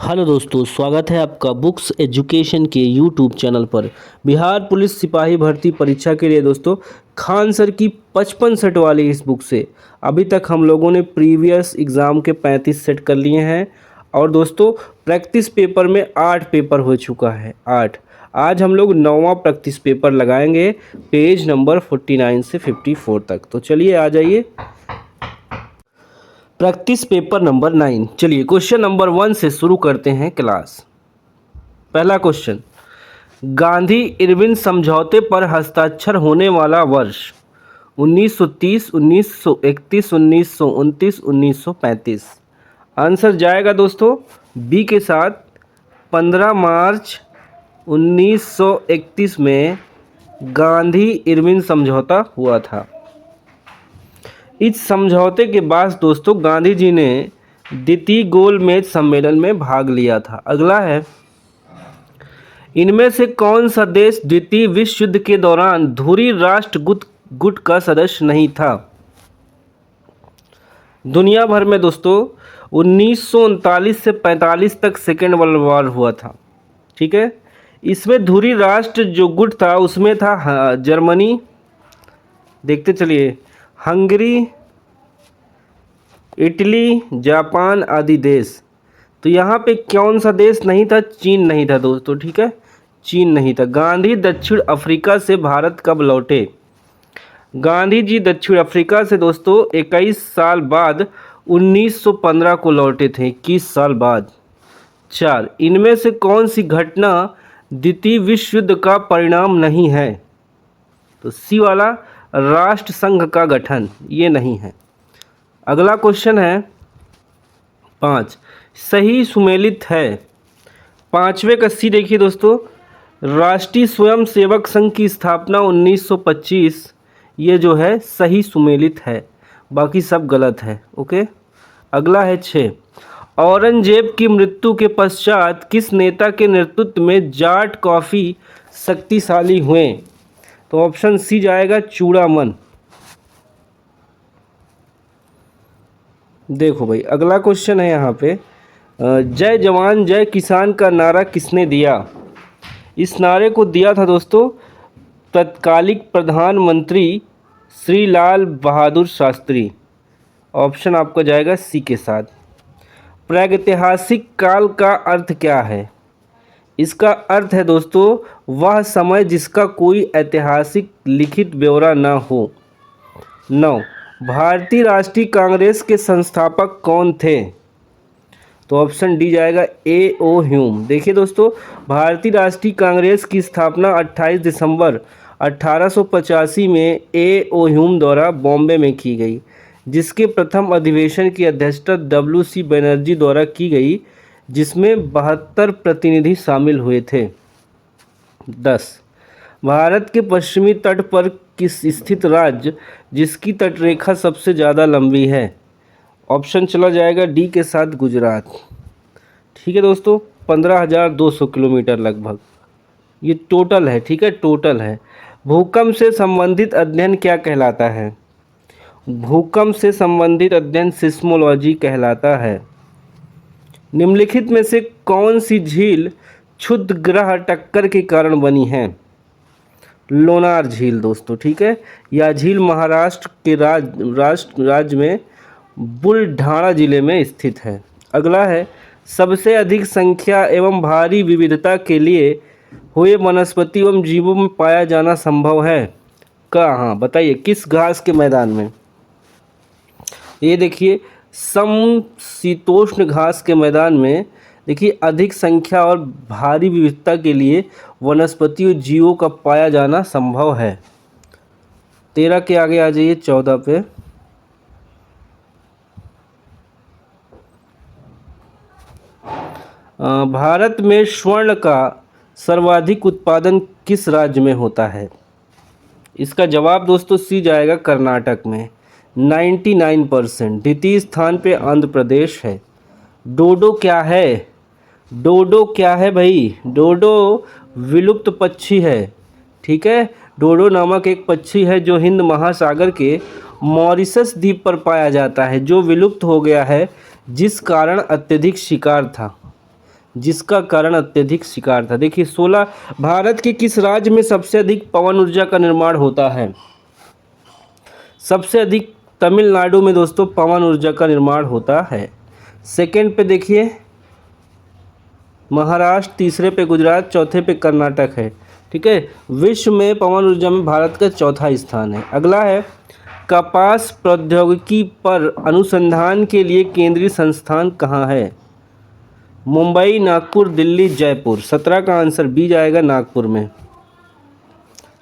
Hello दोस्तों, स्वागत है आपका बुक्स एजुकेशन के यूट्यूब चैनल पर। बिहार पुलिस सिपाही भर्ती परीक्षा के लिए दोस्तों खान सर की 55 सेट वाली इस बुक से अभी तक हम लोगों ने प्रीवियस एग्ज़ाम के 35 सेट कर लिए हैं। और दोस्तों प्रैक्टिस पेपर में 8 पेपर हो चुका है, 8। आज हम लोग 9वां प्रैक्टिस पेपर लगाएंगे, पेज नंबर 49 से 54 तक। तो चलिए आ जाइए, प्रैक्टिस पेपर नंबर 9। चलिए क्वेश्चन नंबर 1 से शुरू करते हैं क्लास। पहला क्वेश्चन, गांधी इरविन समझौते पर हस्ताक्षर होने वाला वर्ष 1930, 1931, 1929, 1935। आंसर जाएगा दोस्तों बी के साथ। 15 मार्च 1931 में गांधी इरविन समझौता हुआ था। इस समझौते के बाद दोस्तों गांधी जी ने द्वितीय गोलमेज सम्मेलन में भाग लिया था। अगला है, इनमें से कौन सा देश द्वितीय विश्व युद्ध के दौरान धुरी राष्ट्र गुट का सदस्य नहीं था? दुनिया भर में दोस्तों 1939 से 45 तक सेकेंड वर्ल्ड वॉर हुआ था, ठीक है। इसमें धुरी राष्ट्र जो गुट था उसमें था जर्मनी, देखते चलिए, हंगरी, इटली, जापान आदि देश। तो यहाँ पे कौन सा देश नहीं था? चीन नहीं था दोस्तों, ठीक है, चीन नहीं था। गांधी दक्षिण अफ्रीका से भारत कब लौटे? गांधी जी दक्षिण अफ्रीका से दोस्तों 21 साल बाद 1915 को लौटे थे, 21 साल बाद। 4, इनमें से कौन सी घटना द्वितीय विश्व युद्ध का परिणाम नहीं है? तो सी वाला, राष्ट्र संघ का गठन, ये नहीं है। अगला क्वेश्चन है 5, सही सुमेलित है। 5वें का सी देखिए दोस्तों, राष्ट्रीय स्वयं सेवक संघ की स्थापना 1925, ये जो है सही सुमेलित है, बाकी सब गलत है। ओके। अगला है 6, औरंगजेब की मृत्यु के पश्चात किस नेता के नेतृत्व में जाट कॉफ़ी शक्तिशाली हुए? तो ऑप्शन सी जाएगा, चूड़ामन। देखो भाई, अगला क्वेश्चन है यहाँ पे, जय जवान जय किसान का नारा किसने दिया? इस नारे को दिया था दोस्तों तत्कालिक प्रधानमंत्री श्री लाल बहादुर शास्त्री। ऑप्शन आपका जाएगा सी के साथ। प्रागैतिहासिक काल का अर्थ क्या है? इसका अर्थ है दोस्तों वह समय जिसका कोई ऐतिहासिक लिखित ब्यौरा न हो। 9, भारतीय राष्ट्रीय कांग्रेस के संस्थापक कौन थे? तो ऑप्शन डी जाएगा, ए ओ ह्यूम। देखिए दोस्तों, भारतीय राष्ट्रीय कांग्रेस की स्थापना 28 दिसंबर 1885 में ए ओ ह्यूम द्वारा बॉम्बे में की गई, जिसके प्रथम अधिवेशन की अध्यक्षता WC बनर्जी द्वारा की गई, जिसमें 72 प्रतिनिधि शामिल हुए थे। 10, भारत के पश्चिमी तट पर किस स्थित राज्य जिसकी तटरेखा सबसे ज़्यादा लंबी है? ऑप्शन चला जाएगा डी के साथ, गुजरात। ठीक है दोस्तों, 15,200 किलोमीटर लगभग ये टोटल है, ठीक है, टोटल है। भूकंप से संबंधित अध्ययन क्या कहलाता है? भूकंप से संबंधित अध्ययन सिस्मोलॉजी कहलाता है। निम्नलिखित में से कौन सी झील क्षुद्र ग्रह टक्कर के कारण बनी है? लोनार झील दोस्तों, ठीक है। यह झील महाराष्ट्र के राज्य में बुलढाणा जिले में स्थित है। अगला है, सबसे अधिक संख्या एवं भारी विविधता के लिए हुए वनस्पति एवं जीवों में पाया जाना संभव है? कहाँ बताइए, किस घास के मैदान में? ये देखिए, समशीतोष्ण घास के मैदान में देखिए अधिक संख्या और भारी विविधता के लिए वनस्पति और जीवों का पाया जाना संभव है। 13 के आगे आ जाइए, 14 पे। भारत में स्वर्ण का सर्वाधिक उत्पादन किस राज्य में होता है? इसका जवाब दोस्तों सी जाएगा, कर्नाटक में 99%। द्वितीय स्थान पे आंध्र प्रदेश है। डोडो क्या है? डोडो क्या है भाई? डोडो विलुप्त पक्षी है, ठीक है। डोडो नामक एक पक्षी है जो हिंद महासागर के मॉरिशस द्वीप पर पाया जाता है, जो विलुप्त हो गया है जिस कारण अत्यधिक शिकार था। जिसका कारण अत्यधिक शिकार था। देखिए 16 भारत के किस राज्य में सबसे अधिक पवन ऊर्जा का निर्माण होता है? सबसे अधिक तमिलनाडु में दोस्तों पवन ऊर्जा का निर्माण होता है। सेकंड पे देखिए महाराष्ट्र, तीसरे पे गुजरात, चौथे पे कर्नाटक है। ठीक है, विश्व में पवन ऊर्जा में भारत का चौथा स्थान है। अगला है कपास प्रौद्योगिकी पर अनुसंधान के लिए केंद्रीय संस्थान कहाँ है? मुंबई, नागपुर, दिल्ली, जयपुर। 17 का आंसर बी जाएगा, नागपुर में।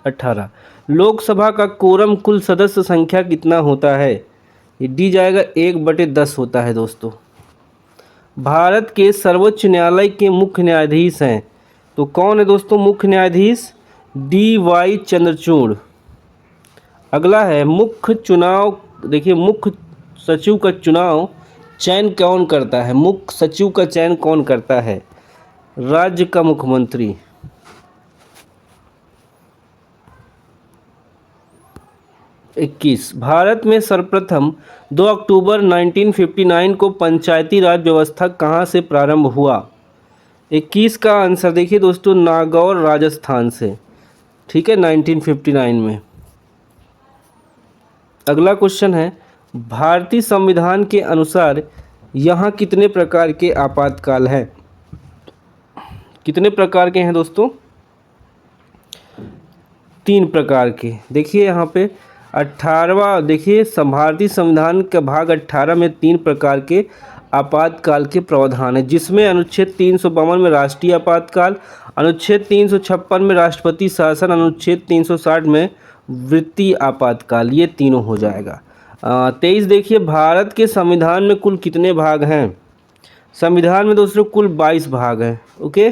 18 लोकसभा का कोरम कुल सदस्य संख्या कितना होता है? ये डी जाएगा, 1/10 होता है दोस्तों। भारत के सर्वोच्च न्यायालय के मुख्य न्यायाधीश हैं, तो कौन है दोस्तों मुख्य न्यायाधीश? DY चंद्रचूड़। अगला है मुख्य चुनाव, देखिए मुख्य सचिव का चुनाव चयन कौन करता है? मुख्य सचिव का चयन कौन करता है? राज्य का मुख्यमंत्री। 21 भारत में सर्वप्रथम 2 अक्टूबर 1959 को पंचायती राज व्यवस्था कहाँ से प्रारंभ हुआ? 21 का आंसर देखिए दोस्तों, नागौर राजस्थान से। ठीक है, 1959 में। अगला क्वेश्चन है भारतीय संविधान के अनुसार यहाँ कितने प्रकार के आपातकाल हैं? कितने प्रकार के हैं दोस्तों? 3 प्रकार के। देखिए यहाँ पे 18वां, देखिए भारतीय संविधान का भाग 18 में 3 प्रकार के आपातकाल के प्रावधान है, जिसमें अनुच्छेद 352 में राष्ट्रीय आपातकाल, अनुच्छेद 356 में राष्ट्रपति शासन, अनुच्छेद 360 में वृत्तीय आपातकाल, ये तीनों हो जाएगा। 23 देखिए भारत के संविधान में कुल कितने भाग हैं? संविधान में दोस्तों कुल 22 भाग हैं। ओके,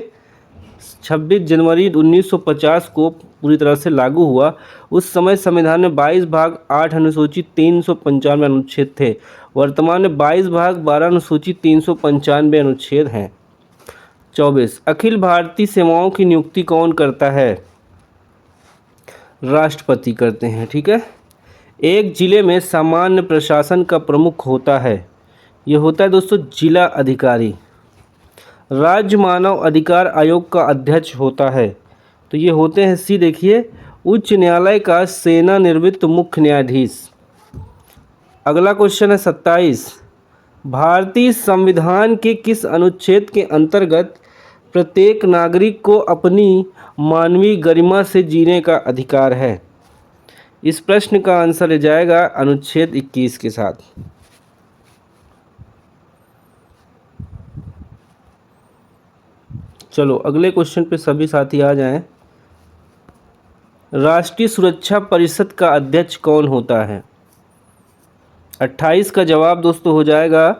26 जनवरी 1950 को पूरी तरह से लागू हुआ। उस समय संविधान में 22 भाग, 8 अनुसूची, 395 अनुच्छेद थे। वर्तमान में 22 भाग, 12 अनुसूची, 395 अनुच्छेद हैं। 24 अखिल भारतीय सेवाओं की नियुक्ति कौन करता है? राष्ट्रपति करते हैं। ठीक है, एक जिले में सामान्य प्रशासन का प्रमुख होता है, ये होता है दोस्तों जिला अधिकारी। राज्य मानव अधिकार आयोग का अध्यक्ष होता है, तो ये होते हैं सी, देखिए उच्च न्यायालय का सेवानिवृत्त मुख्य न्यायाधीश। अगला क्वेश्चन है 27 भारतीय संविधान के किस अनुच्छेद के अंतर्गत प्रत्येक नागरिक को अपनी मानवीय गरिमा से जीने का अधिकार है? इस प्रश्न का आंसर हो जाएगा अनुच्छेद 21 के साथ। चलो अगले क्वेश्चन पे सभी साथी आ जाएं। राष्ट्रीय सुरक्षा परिषद का अध्यक्ष कौन होता है? 28 का जवाब दोस्तों हो जाएगा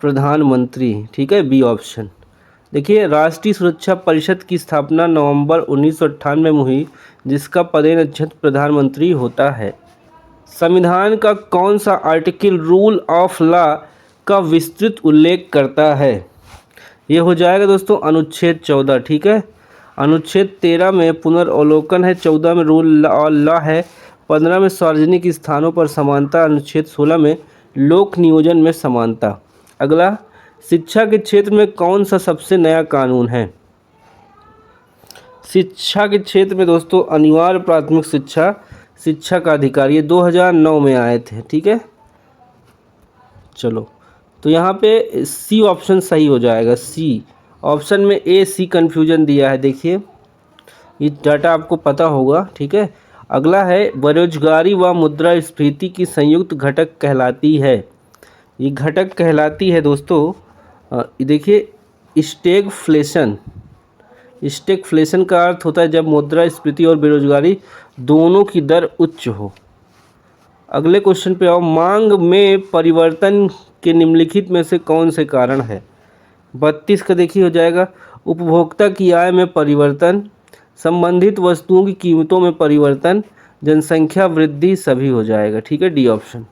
प्रधानमंत्री। ठीक है, बी ऑप्शन। देखिए राष्ट्रीय सुरक्षा परिषद की स्थापना नवंबर 1998 में हुई, जिसका पदेन अध्यक्ष प्रधानमंत्री होता है। संविधान का कौन सा आर्टिकल रूल ऑफ लॉ का विस्तृत उल्लेख करता है? ये हो जाएगा दोस्तों अनुच्छेद 14। ठीक है, अनुच्छेद 13 में पुनर्वलोकन है, 14 में रूल और लॉ है, 15 में सार्वजनिक स्थानों पर समानता, अनुच्छेद 16 में लोक नियोजन में समानता। अगला शिक्षा के क्षेत्र में कौन सा सबसे नया कानून है? शिक्षा के क्षेत्र में दोस्तों अनिवार्य प्राथमिक शिक्षा, शिक्षा का अधिकार, ये 2009 में आए थे। ठीक है, चलो तो यहाँ पे सी ऑप्शन सही हो जाएगा। सी ऑप्शन में ए सी कन्फ्यूजन दिया है, देखिए ये डाटा आपको पता होगा। ठीक है, अगला है बेरोजगारी व मुद्रास्फीति की संयुक्त घटक कहलाती है। ये घटक कहलाती है दोस्तों, देखिए स्टैगफ्लेशन। स्टैगफ्लेशन का अर्थ होता है जब मुद्रास्फीति और बेरोजगारी दोनों की दर उच्च हो। अगले क्वेश्चन पे आओ, मांग में परिवर्तन के निम्नलिखित में से कौन से कारण है? 32 का देखिए हो जाएगा उपभोक्ता की आय में परिवर्तन, संबंधित वस्तुओं की कीमतों में परिवर्तन, जनसंख्या वृद्धि, सभी हो जाएगा। ठीक है, D option.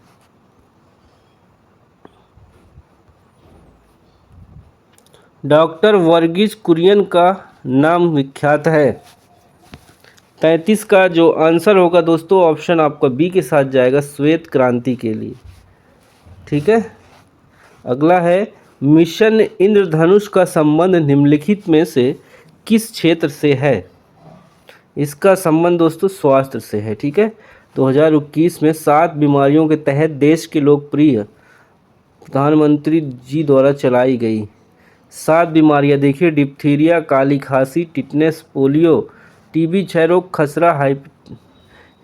Doctor Verghese Kurien का नाम विख्यात है। 33 का जो आंसर होगा दोस्तों ऑप्शन आपका बी के साथ जाएगा, श्वेत क्रांति के लिए। ठीक है, अगला है मिशन इंद्रधनुष का संबंध निम्नलिखित में से किस क्षेत्र से है? इसका संबंध दोस्तों स्वास्थ्य से है। ठीक है, 2021 में 7 बीमारियों के तहत देश के लोकप्रिय प्रधानमंत्री जी द्वारा चलाई गई 7 बीमारियां देखिए, डिप्थीरिया, काली खांसी, टिटनेस, पोलियो, टीबी, क्षय रोग, खसरा,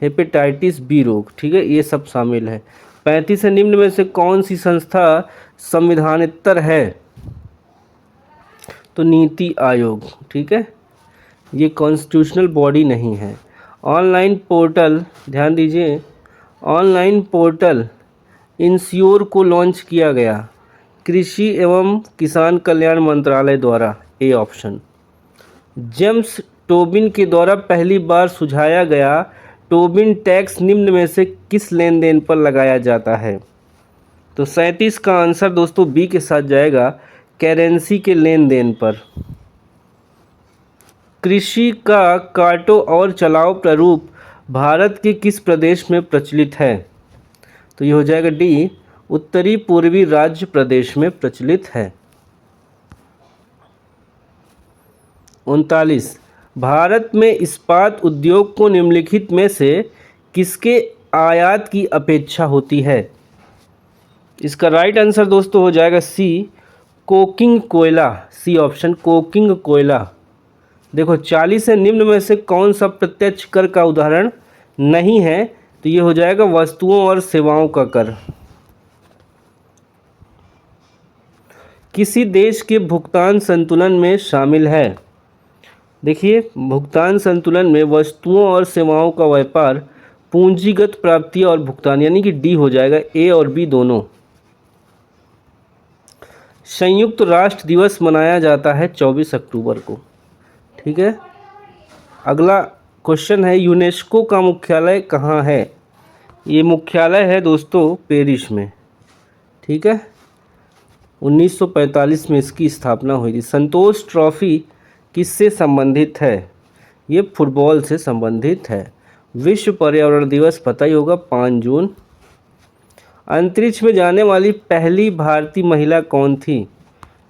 हेपेटाइटिस बी रोग। ठीक है, ये सब शामिल है। 35 निम्न में से कौन सी संस्था संविधानेतर है? तो नीति आयोग। ठीक है, ये कॉन्स्टिट्यूशनल बॉडी नहीं है। ऑनलाइन पोर्टल, ध्यान दीजिए, ऑनलाइन पोर्टल इंश्योर को लॉन्च किया गया कृषि एवं किसान कल्याण मंत्रालय द्वारा। A option. जेम्स टोबिन के द्वारा पहली बार सुझाया गया टोबिन टैक्स निम्न में से किस लेन देन पर लगाया जाता है? तो 37 का आंसर दोस्तों बी के साथ जाएगा, करेंसी के लेन देन पर। कृषि का काटो और चलाओ प्रारूप भारत के किस प्रदेश में प्रचलित है? तो ये हो जाएगा डी, उत्तरी पूर्वी राज्य प्रदेश में प्रचलित है। 39, भारत में इस्पात उद्योग को निम्नलिखित में से किसके आयात की अपेक्षा होती है? इसका राइट आंसर दोस्तों हो जाएगा सी, कोकिंग कोयला। सी ऑप्शन, कोकिंग कोयला। देखो 40 से निम्न में से कौन सा प्रत्यक्ष कर का उदाहरण नहीं है? तो ये हो जाएगा वस्तुओं और सेवाओं का कर। किसी देश के भुगतान संतुलन में शामिल है? देखिए, भुगतान संतुलन में वस्तुओं और सेवाओं का व्यापार, पूंजीगत प्राप्ति और भुगतान, यानी कि डी हो जाएगा, ए और बी दोनों। संयुक्त राष्ट्र दिवस मनाया जाता है 24 अक्टूबर को। ठीक है, अगला क्वेश्चन है, यूनेस्को का मुख्यालय कहाँ है? ये मुख्यालय है दोस्तों पेरिस में। ठीक है, 1945 में इसकी स्थापना हुई थी। संतोष ट्रॉफी किससे संबंधित है? ये फुटबॉल से संबंधित है। विश्व पर्यावरण दिवस पता ही होगा, 5 जून। अंतरिक्ष में जाने वाली पहली भारतीय महिला कौन थी?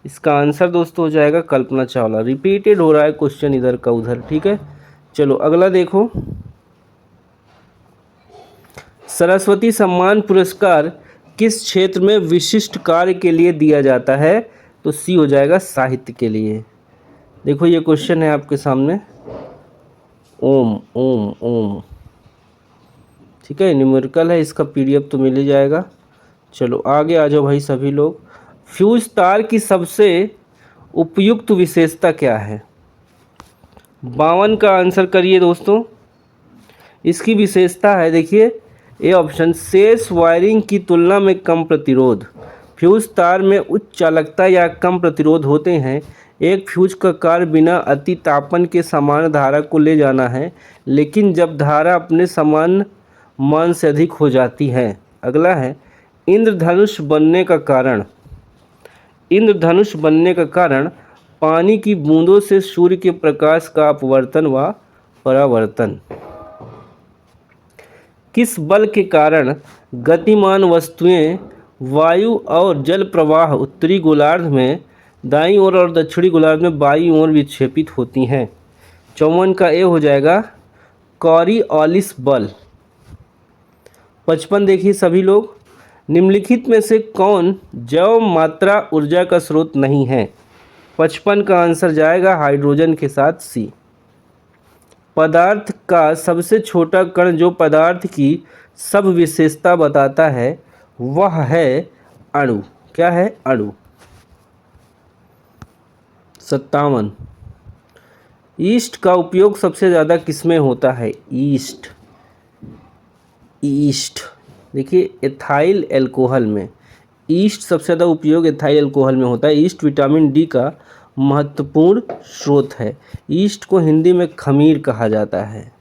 इसका आंसर दोस्तों हो जाएगा कल्पना चावला। रिपीटेड हो रहा है क्वेश्चन इधर का उधर। ठीक है, चलो अगला देखो, सरस्वती सम्मान पुरस्कार किस क्षेत्र में विशिष्ट कार्य के लिए दिया जाता है? तो सी हो जाएगा, साहित्य के लिए। देखो ये क्वेश्चन है आपके सामने, ओम ओम ओम। ठीक है, न्यूमेरिकल है, इसका पीडीएफ तो मिल ही जाएगा। चलो आगे आ जाओ भाई सभी लोग। फ्यूज तार की सबसे उपयुक्त विशेषता क्या है? 52 का आंसर करिए दोस्तों। इसकी विशेषता है, देखिए, ए ऑप्शन, शेष वायरिंग की तुलना में कम प्रतिरोध। फ्यूज तार में उच्च चालकता या कम प्रतिरोध होते हैं। एक फ्यूज का कार्य बिना अति तापन के सामान्य धारा को ले जाना है, लेकिन जब धारा अपने समान मान से अधिक हो जाती है। अगला है, इंद्रधनुष बनने का कारण। इंद्रधनुष बनने का कारण पानी की बूंदों से सूर्य के प्रकाश का अपवर्तन व परावर्तन। किस बल के कारण गतिमान वस्तुएं वायु और जल प्रवाह उत्तरी गोलार्ध में दाईं ओर और दक्षिणी गोलार्ध में बाईं ओर विक्षेपित होती हैं? 54 का ए हो जाएगा, कॉरियोलिस बल। 55 देखिए सभी लोग, निम्नलिखित में से कौन जैव मात्रा ऊर्जा का स्रोत नहीं है? 55 का आंसर जाएगा हाइड्रोजन के साथ सी। पदार्थ का सबसे छोटा कण जो पदार्थ की सब विशेषता बताता है वह है अणु। क्या है? अणु। 57, ईस्ट का उपयोग सबसे ज़्यादा किसमें होता है? ईस्ट। देखिए, एथाइल अल्कोहल में ईस्ट सबसे ज़्यादा उपयोग एथाइल अल्कोहल में होता है। ईस्ट विटामिन डी का महत्वपूर्ण स्रोत है। ईस्ट को हिंदी में खमीर कहा जाता है।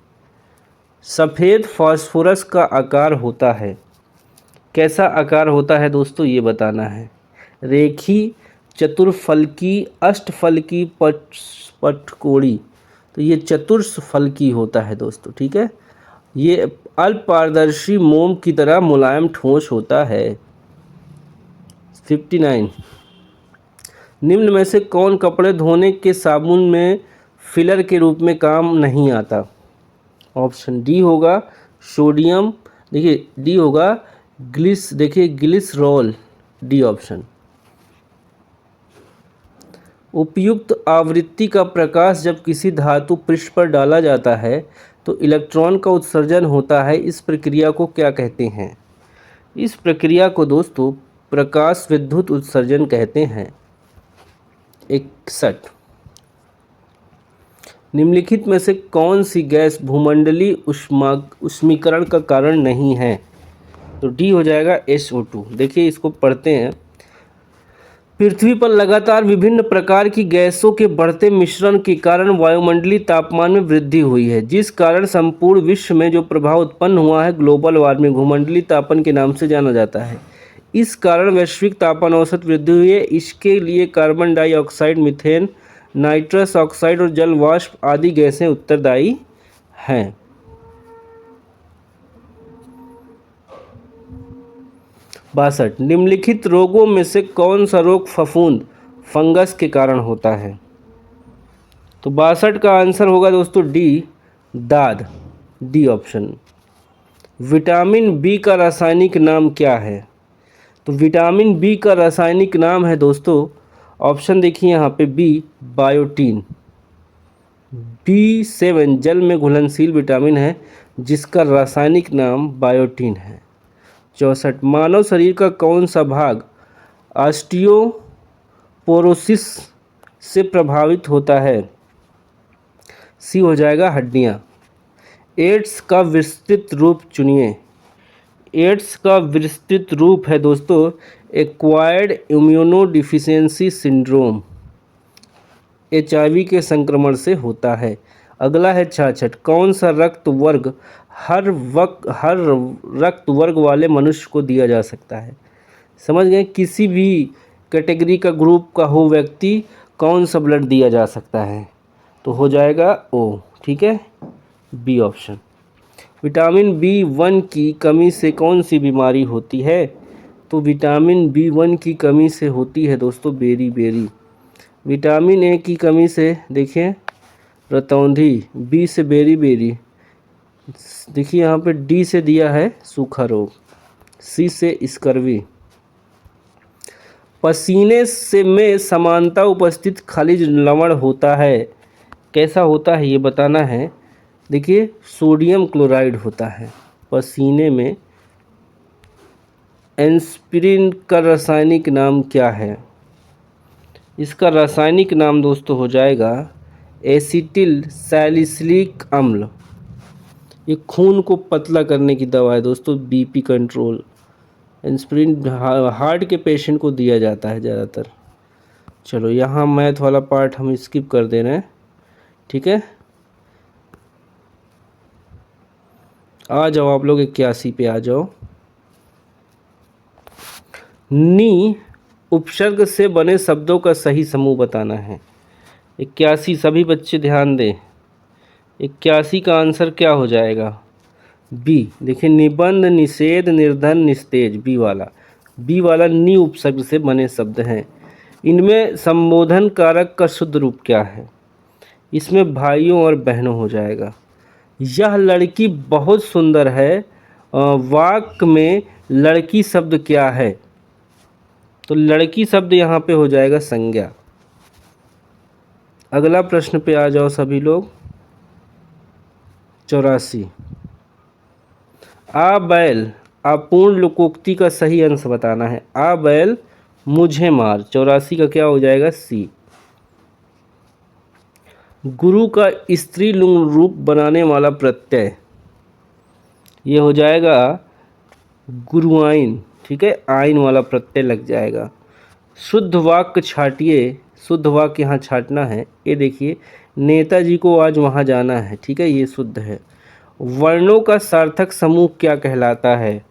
सफ़ेद फास्फोरस का आकार होता है, कैसा आकार होता है दोस्तों, ये बताना है। रेखी, चतुर्फलकी, अष्टफलकी, पटकोड़ी। तो ये चतुर्फलकी होता है दोस्तों। ठीक है, ये अल्पपारदर्शी मोम की तरह मुलायम ठोस होता है। 59, निम्न में से कौन कपड़े धोने के साबुन में फिलर के रूप में काम नहीं आता? ऑप्शन डी होगा सोडियम, देखिए डी होगा ग्लिसरॉल, डी ऑप्शन। उपयुक्त आवृत्ति का प्रकाश जब किसी धातु पृष्ठ पर डाला जाता है तो इलेक्ट्रॉन का उत्सर्जन होता है, इस प्रक्रिया को क्या कहते हैं? इस प्रक्रिया को दोस्तों प्रकाश विद्युत उत्सर्जन कहते हैं। 61। निम्नलिखित में से कौन सी गैस भूमंडलीय उष्मीकरण का कारण नहीं है? तो डी हो जाएगा SO2। देखिए इसको पढ़ते हैं। पृथ्वी पर लगातार विभिन्न प्रकार की गैसों के बढ़ते मिश्रण के कारण वायुमंडलीय तापमान में वृद्धि हुई है, जिस कारण संपूर्ण विश्व में जो प्रभाव उत्पन्न हुआ है ग्लोबल वार्मिंग भूमंडलीय तापन के नाम से जाना जाता है। इस कारण वैश्विक तापमान औसत वृद्धि हुई है। इसके लिए carbon dioxide, methane, nitrous oxide और जल वाष्प आदि गैसें उत्तरदायी हैं। 62। निम्नलिखित रोगों में से कौन सा रोग फफूंद फंगस के कारण होता है? तो 62 का आंसर होगा दोस्तों डी दाद, डी ऑप्शन। विटामिन बी का रासायनिक नाम क्या है? तो विटामिन बी का रासायनिक नाम है दोस्तों, ऑप्शन देखिए यहाँ पे बी बायोटीन। B7 जल में घुलनशील विटामिन है जिसका रासायनिक नाम बायोटीन है। 64। मानव शरीर का कौन सा भाग ऑस्टियोपोरोसिस से प्रभावित होता है? सी हो जाएगा हड्डियाँ। एड्स का विस्तृत रूप चुनिए। एड्स का विस्तृत रूप है दोस्तों एक्वायर्ड इम्यूनोडिफिशियंसी सिंड्रोम, HIV के संक्रमण से होता है। अगला है 66। कौन सा रक्त वर्ग हर रक्त वर्ग वाले मनुष्य को दिया जा सकता है? समझ गए, किसी भी कैटेगरी का ग्रुप का हो व्यक्ति कौन सा ब्लड दिया जा सकता है? तो हो जाएगा O, ठीक है, बी ऑप्शन। विटामिन B1 की कमी से कौन सी बीमारी होती है? तो विटामिन B1 की कमी से होती है दोस्तों बेरी। विटामिन A की कमी से देखिए रतौंधी, B से बेरी, देखिए यहाँ पे D से दिया है सूखा रोग, C से स्कर्वी। पसीने से में समानता उपस्थित खनिज लवण होता है, कैसा होता है ये बताना है। देखिए सोडियम क्लोराइड होता है पसीने में। एस्पिरिन का रासायनिक नाम क्या है? इसका रासायनिक नाम दोस्तों हो जाएगा एसिटिल सैलिसिलिक अम्ल। ये खून को पतला करने की दवा है दोस्तों, BP कंट्रोल। एस्पिरिन हार्ट के पेशेंट को दिया जाता है ज़्यादातर। चलो यहाँ मैथ वाला पार्ट हम स्किप कर दे रहे हैं, ठीक है। आ जाओ आप लोग 81 पे आ जाओ। नी उपसर्ग से बने शब्दों का सही समूह बताना है। 81 सभी बच्चे ध्यान दें। 81 का आंसर क्या हो जाएगा? बी। देखिए निबंध, निषेध, निर्धन, निस्तेज, बी वाला नी उपसर्ग से बने शब्द हैं। इनमें संबोधन कारक का शुद्ध रूप क्या है? इसमें भाइयों और बहनों हो जाएगा। यह लड़की बहुत सुंदर है, वाक्य में लड़की शब्द क्या है? तो लड़की शब्द यहाँ पे हो जाएगा संज्ञा। अगला प्रश्न पे आ जाओ सभी लोग। 84। आ बैल अपूर्ण लोकोक्ति का सही अंश बताना है। आ बैल मुझे मार, 84 का क्या हो जाएगा? सी। गुरु का स्त्रीलिंग रूप बनाने वाला प्रत्यय, ये हो जाएगा गुरुआइन, ठीक है, आइन वाला प्रत्यय लग जाएगा। शुद्ध वाक्य छाटिए, शुद्ध वाक्य यहाँ छाटना है। ये देखिए नेताजी को आज वहाँ जाना है, ठीक है, ये शुद्ध है। वर्णों का सार्थक समूह क्या कहलाता है?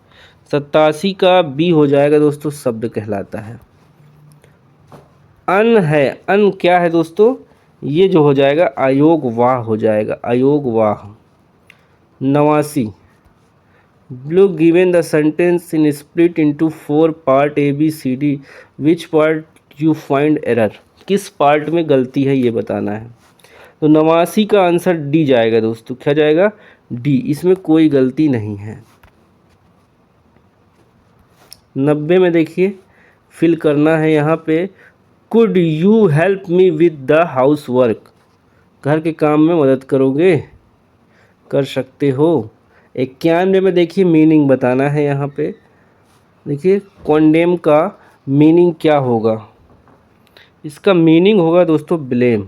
87 का बी हो जाएगा दोस्तों, शब्द कहलाता है। अन है, अन क्या है दोस्तों? ये जो हो जाएगा अयोग वाह हो जाएगा, अयोग वाह। 89। Blue given the sentence in split into 4 part A B C D, which part you find error, किस पार्ट में गलती है ये बताना है। तो 89 का आंसर डी जाएगा दोस्तों, क्या जाएगा, डी, इसमें कोई गलती नहीं है। 90 में देखिए फिल करना है यहाँ पे, could you help me with the house work, घर के काम में मदद करोगे, कर सकते हो। 91 में देखिए मीनिंग बताना है यहाँ पे, देखिए कॉन्डेम का मीनिंग क्या होगा, इसका मीनिंग होगा दोस्तों ब्लेम,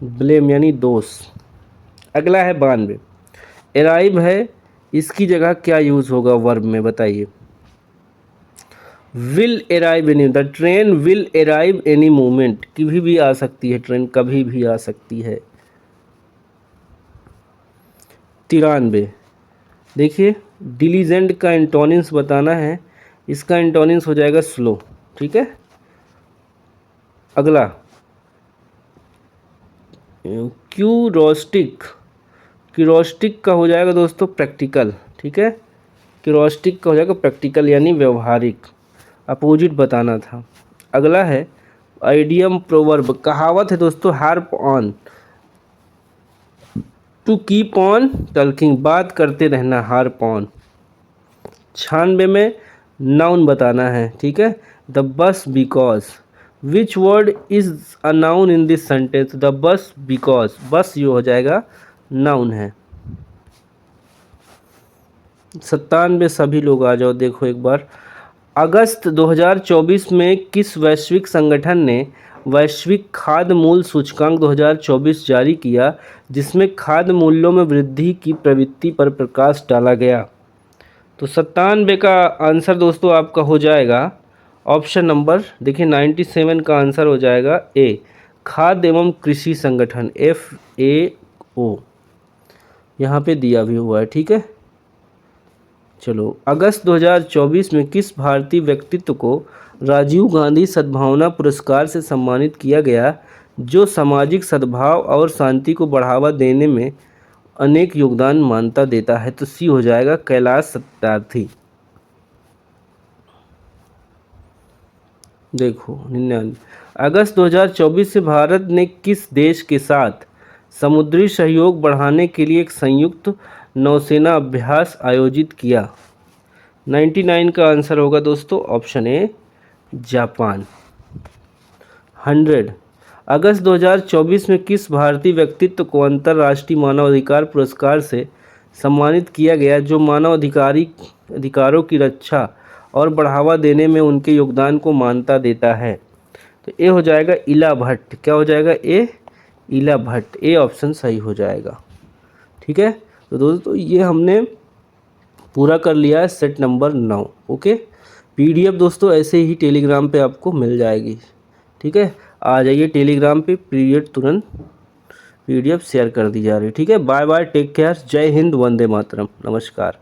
ब्लेम यानी दोष। अगला है 92, अराइव है, इसकी जगह क्या यूज़ होगा वर्ब में बताइए। Will arrive any, the train will arrive any moment, कभी भी आ सकती है ट्रेन, कभी भी आ सकती है। 93 देखिए डिलीजेंट का एंटोनिम्स बताना है, इसका एंटोनिम्स हो जाएगा स्लो, ठीक है। अगला क्यूरोस्टिक, क्यूरोस्टिक का हो जाएगा दोस्तों प्रैक्टिकल, ठीक है, क्यूरोस्टिक का हो जाएगा प्रैक्टिकल यानी व्यवहारिक, अपोजिट बताना था। अगला है आइडियम प्रोवर्ब, कहावत है दोस्तों, harp on, to keep on talking, बात करते रहना, हार्प ऑन। 96 में नाउन बताना है, ठीक है, the bus because, which word is a noun in this sentence, the bus because, बस ये हो जाएगा नाउन है। 97 सभी लोग आ जाओ, देखो एक बार, अगस्त 2024 में किस वैश्विक संगठन ने वैश्विक खाद्य मूल्य सूचकांक 2024 जारी किया, जिसमें खाद्य मूल्यों में वृद्धि की प्रवृत्ति पर प्रकाश डाला गया। तो 97 का आंसर दोस्तों आपका हो जाएगा ऑप्शन नंबर, देखिए 97 का आंसर हो जाएगा ए, खाद्य एवं कृषि संगठन, FAO, यहाँ पे दिया भी हुआ है, ठीक है। चलो, अगस्त 2024 में किस भारतीय व्यक्तित्व को राजीव गांधी सद्भावना पुरस्कार से सम्मानित किया गया, जो सामाजिक सद्भाव और शांति को बढ़ावा देने में अनेक योगदान मानता देता है। तो सी हो जाएगा कैलाश सत्यार्थी। देखो 99, अगस्त 2024 से भारत ने किस देश के साथ समुद्री सहयोग बढ़ाने के लिए एक संयुक्त नौसेना अभ्यास आयोजित किया। 99 का आंसर होगा दोस्तों ऑप्शन ए, जापान। 100, अगस्त 2024 में किस भारतीय व्यक्तित्व को अंतर्राष्ट्रीय मानवाधिकार पुरस्कार से सम्मानित किया गया, जो अधिकारों की रक्षा और बढ़ावा देने में उनके योगदान को मान्यता देता है। तो ए हो जाएगा इला भट्ट, क्या हो जाएगा ए, इला भट्ट, ए ऑप्शन सही हो जाएगा, ठीक है। तो दोस्तों ये हमने पूरा कर लिया है सेट नंबर 9, ओके। PDF दोस्तों ऐसे ही टेलीग्राम पे आपको मिल जाएगी, ठीक है, आ जाइए टेलीग्राम पे, पीरियड तुरंत PDF शेयर कर दी जा रही है, ठीक है। बाय बाय, टेक केयर, जय हिंद, वंदे मातरम, नमस्कार।